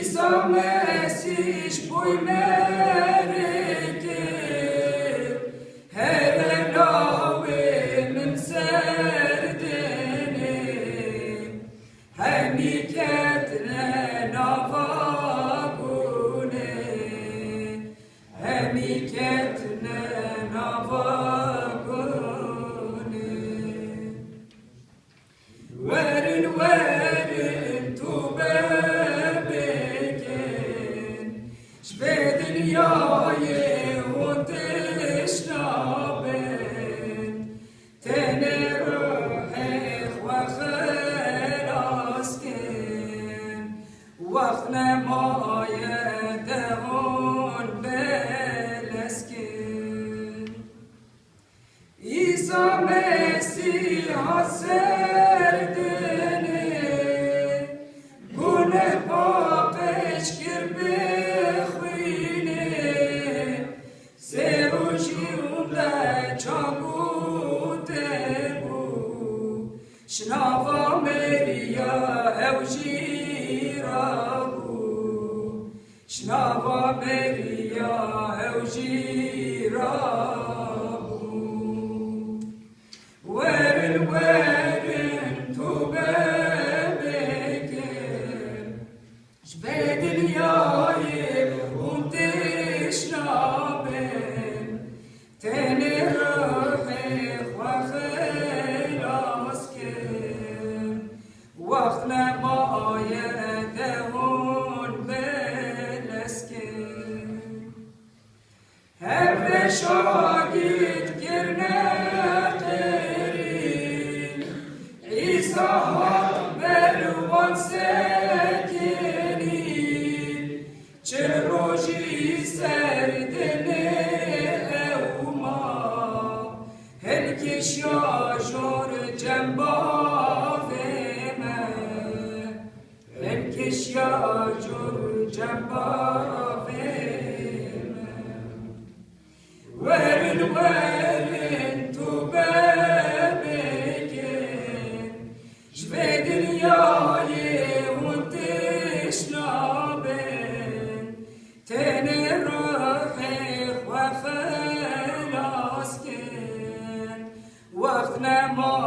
İsa Mesîh boy mereke her nave min serdene hemiketne navagune hemiketne navagune Werin tobê Şvediniyayı uteşnaben teneröhek ve xelasken vakt nemaye devon belesken İsa Mesîh haserdene gune papeş kirbe Şnava Meriya evjirabu Şnava Meriya evjirabu Werin tobê beken Şvediniyayı uteşnaben teneröhek ve وقت نمایه دهون بلسکن هر شاگید گرنه قرین عیسا بروان سکنین چه روشی سردنه اوما هلکش یا جور جنبا Şyacur cembavim Werin tobê beken Şvediniyayı uteşnaben teneröhek ve xelasken vakt nema